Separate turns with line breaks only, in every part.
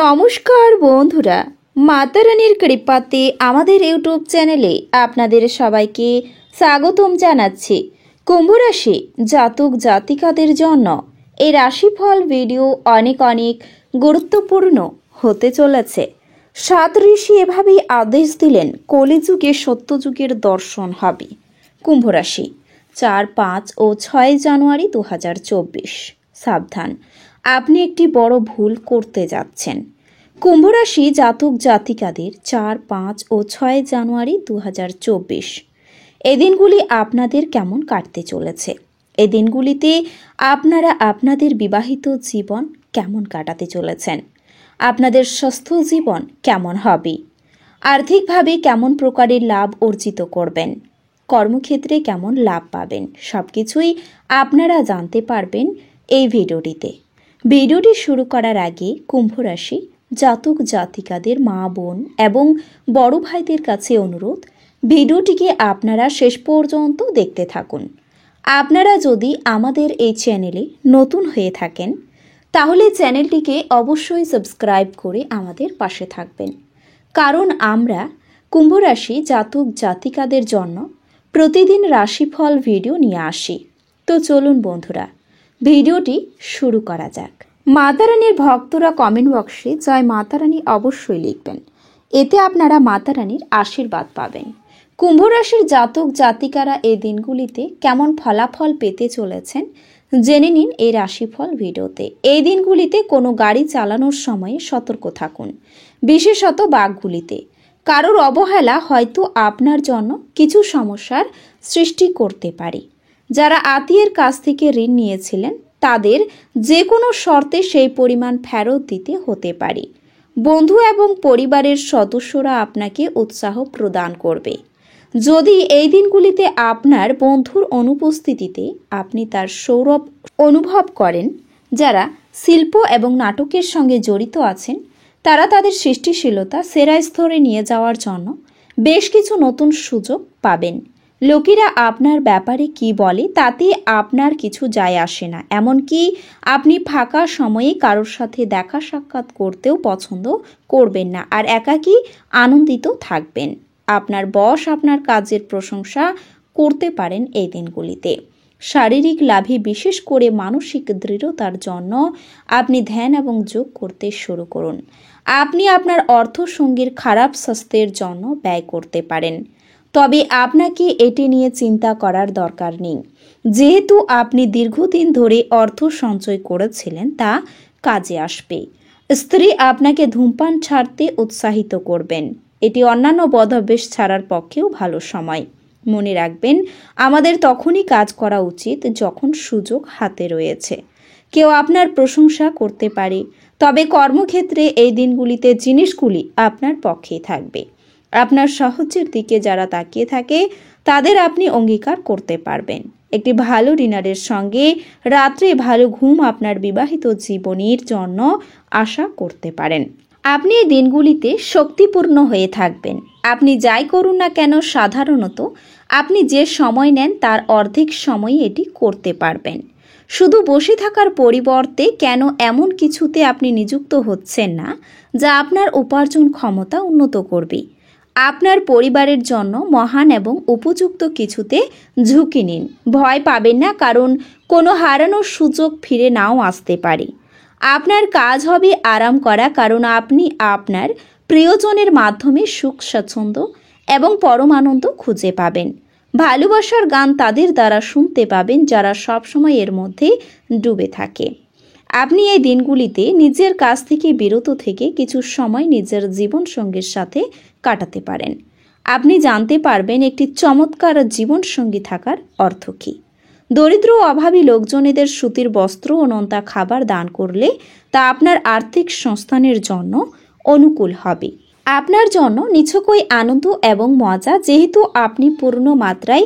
নমস্কার বন্ধুরা, মাতা রানীর কৃপাতে আমাদের ইউটিউব চ্যানেলে আপনাদের সবাইকে স্বাগতম জানাচ্ছি। কুম্ভ রাশি জাতক জাতিকাদের জন্য এই রাশিফল ভিডিও অনেক গুরুত্বপূর্ণ হতে চলেছে। 7 ঋষি এভাবেই আদেশ দিলেন, কলিযুগে সত্যযুগের দর্শন হবে। কুম্ভ রাশি 4, 5 ও 6 জানুয়ারি 2024। সাবধান, আপনি একটি বড় ভুল করতে যাচ্ছেন। কুম্ভ রাশি জাতক জাতিকাদের 4, 5 ও 6 জানুয়ারি 2024 এই দিনগুলি আপনাদের কেমন কাটতে চলেছে? এই দিনগুলিতে আপনারা আপনাদের বিবাহিত জীবন কেমন কাটাতে চলেছেন? আপনাদের স্বাস্থ্য জীবন কেমন হবে? আর্থিকভাবে কেমন প্রকারের লাভ অর্জিত করবেন? কর্মক্ষেত্রে কেমন লাভ পাবেন? সবকিছুই আপনারা জানতে পারবেন এই ভিডিওটিতে। ভিডিওটি শুরু করার আগে কুম্ভ রাশি জাতক জাতিকাদের মা বোন এবং বড় ভাইদের কাছে অনুরোধ, ভিডিওটিকে আপনারা শেষ পর্যন্ত দেখতে থাকুন। আপনারা যদি আমাদের এই চ্যানেলে নতুন হয়ে থাকেন তাহলে চ্যানেলটিকে অবশ্যই সাবস্ক্রাইব করে আমাদের পাশে থাকবেন, কারণ আমরা কুম্ভ রাশি জাতক জাতিকাদের জন্য প্রতিদিন রাশিফল ভিডিও নিয়ে আসি। তো চলুন বন্ধুরা, ভিডিওটি শুরু করা যাক। মাতা রানীর ভক্তরা কমেন্ট বক্সে জয় মাতা রানী অবশ্যই লিখবেন, এতে আপনারা মাতা রানীর আশীর্বাদ পাবেন। কুম্ভ রাশির জাতক জাতিকারা এই দিনগুলিতে কেমন ফলাফল পেতে চলেছেন জেনে নিন এই রাশিফল ভিডিওতে। এই দিনগুলিতে কোনো গাড়ি চালানোর সময়ে সতর্ক থাকুন, বিশেষত বাঁকগুলিতে। কারোর অবহেলা হয়তো আপনার জন্য কিছু সমস্যার সৃষ্টি করতে পারে। যারা আত্মীয়ের কাছ থেকে ঋণ নিয়েছিলেন তাদের যে কোনো শর্তে সেই পরিমাণ ফেরত দিতে হতে পারে। বন্ধু এবং পরিবারের সদস্যরা আপনাকে উৎসাহ প্রদান করবে। যদি এই দিনগুলিতে আপনার বন্ধুর অনুপস্থিতিতে আপনি তার সৌরভ অনুভব করেন, যারা শিল্প এবং নাটকের সঙ্গে জড়িত আছেন তারা তাদের সৃষ্টিশীলতা সেরা স্তরে নিয়ে যাওয়ার জন্য বেশ কিছু নতুন সুযোগ পাবেন। লোকেরা আপনার ব্যাপারে কি বলে তাতে আপনার কিছু যায় আসে না। এমনকি আপনি ফাঁকা সময়ে কারোর সাথে দেখা সাক্ষাৎ করতেও পছন্দ করবেন না, আর একাকী আনন্দিত থাকবেন। আপনার বস আপনার কাজের প্রশংসা করতে পারেন এই দিনগুলিতে। শারীরিক লাভে, বিশেষ করে মানসিক দৃঢ়তার জন্য আপনি ধ্যান এবং যোগ করতে শুরু করুন। আপনি আপনার অর্থ সঙ্গীর খারাপ স্বাস্থ্যের জন্য ব্যয় করতে পারেন, তবে আপনাকে এটি নিয়ে চিন্তা করার দরকার নেই, যেহেতু আপনি দীর্ঘদিন ধরে অর্থ সঞ্চয় করেছিলেন তা কাজে আসবে। স্ত্রী আপনাকে ধূমপান ছাড়তে উৎসাহিত করবেন, এটি অন্যান্য বদঅভ্যাস ছাড়ার পক্ষেও ভালো সময়। মনে রাখবেন, আমাদের তখনই কাজ করা উচিত যখন সুযোগ হাতে রয়েছে। কেউ আপনার প্রশংসা করতে পারে, তবে কর্মক্ষেত্রে এই দিনগুলিতে জিনিসগুলি আপনার পক্ষেই থাকবে। আপনার সাহায্যের দিকে যারা তাকিয়ে থাকে তাদের আপনি অঙ্গীকার করতে পারবেন। একটি ভালো ডিনারের সঙ্গে রাত্রে ভালো ঘুম আপনার বিবাহিত জীবনের জন্য আশা করতে পারেন। আপনি এই দিনগুলিতে শক্তিপূর্ণ হয়ে থাকবেন। আপনি যাই করুন না কেন, সাধারণত আপনি যে সময় নেন তার অর্ধেক সময় এটি করতে পারবেন। শুধু বসে থাকার পরিবর্তে কেন এমন কিছুতে আপনি নিযুক্ত হচ্ছেন না যা আপনার উপার্জন ক্ষমতা উন্নত করবে? আপনার পরিবারের জন্য মহান এবং উপযুক্ত কিছুতে ঝুঁকি নিন। ভয় পাবেন না, কারণ কোনো হারানোর সুযোগ ফিরে নাও আসতে পারে। আপনার কাজ হবে আরাম করা, কারণ আপনি আপনার প্রিয়জনের মাধ্যমে সুখ স্বাচ্ছন্দ্য এবং পরমানন্দ খুঁজে পাবেন। ভালোবাসার গান তাদের দ্বারা শুনতে পাবেন যারা সবসময় এর মধ্যে ডুবে থাকে। আপনি এই দিনগুলিতে নিজের কাছ থেকে বিরত থেকে কিছু সময় নিজের জীবনসঙ্গীর সাথে কাটাতে পারেন। আপনি জানতে পারবেন একটি চমৎকার জীবনসঙ্গী থাকার অর্থ কী। দরিদ্র ও অভাবী লোকজনেদের সুতির বস্ত্র ও নোনতা খাবার দান করলে তা আপনার আর্থিক সংস্থানের জন্য অনুকূল হবে। আপনার জন্য নিছকই আনন্দ এবং মজা, যেহেতু আপনি পূর্ণ মাত্রায়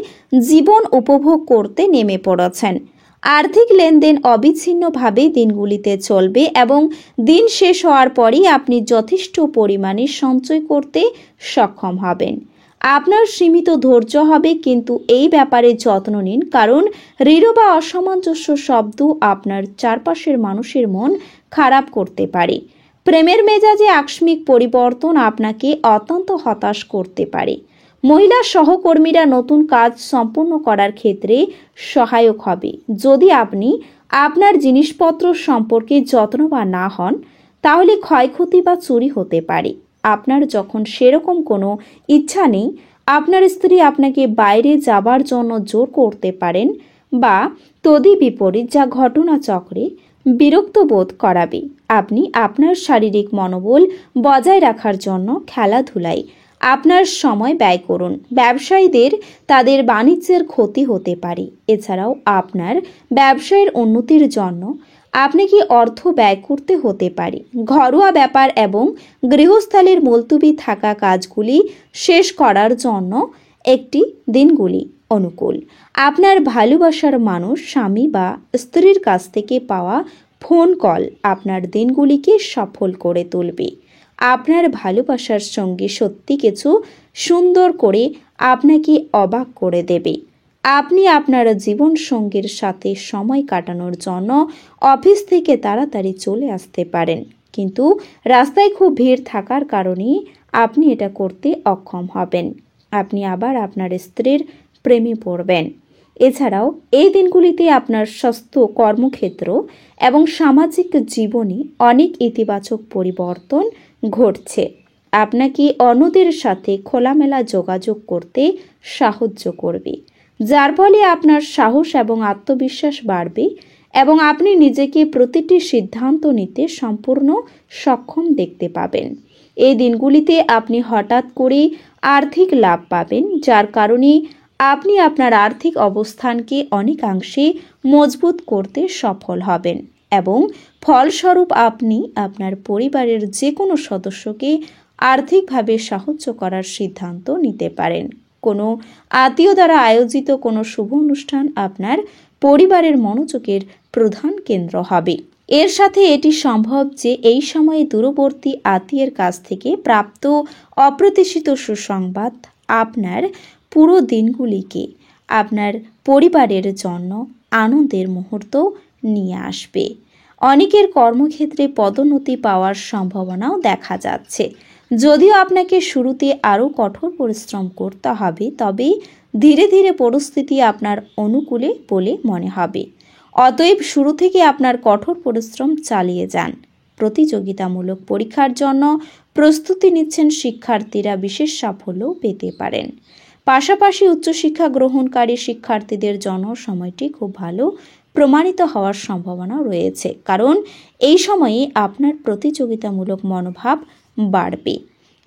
জীবন উপভোগ করতে নেমে পড়েছেন। আর্থিক লেনদেন অবিচ্ছিন্নভাবে দিনগুলিতে চলবে এবং দিন শেষ হওয়ার পরই আপনি যথেষ্ট পরিমাণে সঞ্চয় করতে সক্ষম হবেন। আপনার সীমিত ধৈর্য হবে, কিন্তু এই ব্যাপারে যত্ন নিন, কারণ ঋণ বা অসামঞ্জস্য শব্দ আপনার চারপাশের মানুষের মন খারাপ করতে পারে। প্রেমের মেজাজে আকস্মিক পরিবর্তন আপনাকে অত্যন্ত হতাশ করতে পারে। মহিলা সহকর্মীরা নতুন কাজ সম্পূর্ণ করার ক্ষেত্রে সহায়ক হবে। যদি আপনি আপনার জিনিসপত্র সম্পর্কে যত্নবান না হন, তাহলে ক্ষয়ক্ষতি বা চুরি হতে পারে। আপনার যখন সেরকম কোনো ইচ্ছা নেই, আপনার স্ত্রী আপনাকে বাইরে যাবার জন্য জোর করতে পারেন বা তদ্বিপরীত, যা ঘটনাচক্রে বিরক্ত বোধ করাবে। আপনি আপনার শারীরিক মনোবল বজায় রাখার জন্য খেলাধুলায় আপনার সময় ব্যয় করুন। ব্যবসায়ীদের তাদের বাণিজ্যের ক্ষতি হতে পারে। এছাড়াও আপনার ব্যবসায়ের উন্নতির জন্য আপনাকে অর্থ ব্যয় করতে হতে পারে। ঘরোয়া ব্যাপার এবং গৃহস্থালির মুলতুবি থাকা কাজগুলি শেষ করার জন্য একটি দিনগুলি অনুকূল। আপনার ভালোবাসার মানুষ, স্বামী বা স্ত্রীর কাছ থেকে পাওয়া ফোন কল আপনার দিনগুলিকে সফল করে তুলবে। আপনার ভালোবাসার সঙ্গে সত্যি কিছু সুন্দর করে আপনাকে অবাক করে দেবে। আপনি আপনার জীবন সঙ্গীর সাথে সময় কাটানোর জন্য অফিস থেকে তাড়াতাড়ি চলে আসতে পারেন, কিন্তু রাস্তায় খুব ভিড় থাকার কারণে আপনি এটা করতে অক্ষম হবেন। আপনি আবার আপনার স্ত্রীর প্রেমে পড়বেন। এছাড়াও এই দিনগুলিতে আপনার স্বাস্থ্য, কর্মক্ষেত্র এবং সামাজিক জীবনে অনেক ইতিবাচক পরিবর্তন ঘটছে। আপনাকে অন্যদের সাথে খোলামেলা যোগাযোগ করতে সাহায্য করবে, যার ফলে আপনার সাহস এবং আত্মবিশ্বাস বাড়বে এবং আপনি নিজেকে প্রতিটি সিদ্ধান্ত নিতে সম্পূর্ণ সক্ষম দেখতে পাবেন। এই দিনগুলিতে আপনি হঠাৎ করে আর্থিক লাভ পাবেন, যার কারণে আপনি আপনার আর্থিক অবস্থানকে অনেকাংশে মজবুত করতে সফল হবেন এবং ফলস্বরূপ আপনি আপনার পরিবারের যে কোনো সদস্যকে আর্থিকভাবে সাহায্য করার সিদ্ধান্ত নিতে পারেন। কোনো আত্মীয় দ্বারা আয়োজিত কোনো শুভ অনুষ্ঠান আপনার পরিবারের মনোযোগের প্রধান কেন্দ্র হবে। এর সাথে এটি সম্ভব যে এই সময়ে দূরবর্তী আত্মীয়ের কাছ থেকে প্রাপ্ত অপ্রত্যাশিত সুসংবাদ আপনার পুরো দিনগুলিকে আপনার পরিবারের জন্য আনন্দের মুহূর্ত নিয়ে আসবে। অনেকের কর্মক্ষেত্রে পদোন্নতি পাওয়ার সম্ভাবনাও দেখা যাচ্ছে। যদিও আপনাকে শুরুতে আরও কঠোর পরিশ্রম করতে হবে, তবে ধীরে ধীরে পরিস্থিতি আপনার অনুকূলে বলে মনে হবে। অতএব শুরু থেকে আপনার কঠোর পরিশ্রম চালিয়ে যান। প্রতিযোগিতামূলক পরীক্ষার জন্য প্রস্তুতি নিচ্ছেন শিক্ষার্থীরা বিশেষ সাফল্যও পেতে পারেন। পাশাপাশি উচ্চশিক্ষা গ্রহণকারী শিক্ষার্থীদের জন্য সময়টি খুব ভালো প্রমাণিত হওয়ার সম্ভাবনা রয়েছে, কারণ এই সময়ে আপনার প্রতিযোগিতামূলক মনোভাব বাড়বে।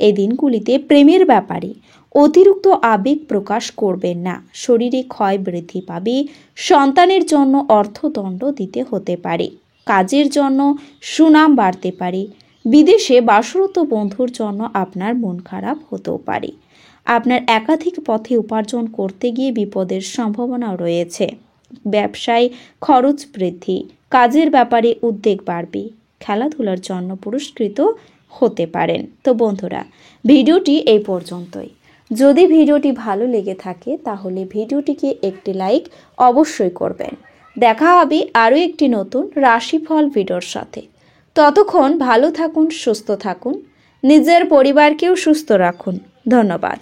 এই দিনগুলিতে প্রেমের ব্যাপারে অতিরিক্ত আবেগ প্রকাশ করবেন না। শরীরে ক্ষয় বৃদ্ধি পাবে। সন্তানের জন্য অর্থদণ্ড দিতে হতে পারে। কাজের জন্য সুনাম বাড়তে পারে। বিদেশে বাসরত বন্ধুর জন্য আপনার মন খারাপ হতেও পারে। আপনার একাধিক পথে উপার্জন করতে গিয়ে বিপদের সম্ভাবনাও রয়েছে। ব্যবসায় খরচ বৃদ্ধি, কাজের ব্যাপারে উদ্বেগ বাড়বে। খেলাধুলার জন্য পুরস্কৃত হতে পারেন। তো বন্ধুরা, ভিডিওটি এই পর্যন্তই। যদি ভিডিওটি ভালো লেগে থাকে তাহলে ভিডিওটিকে একটি লাইক অবশ্যই করবেন। দেখা হবে আরও একটি নতুন রাশিফল ভিডিওর সাথে। ততক্ষণ ভালো থাকুন, সুস্থ থাকুন, নিজের পরিবারকেও সুস্থ রাখুন। ধন্যবাদ।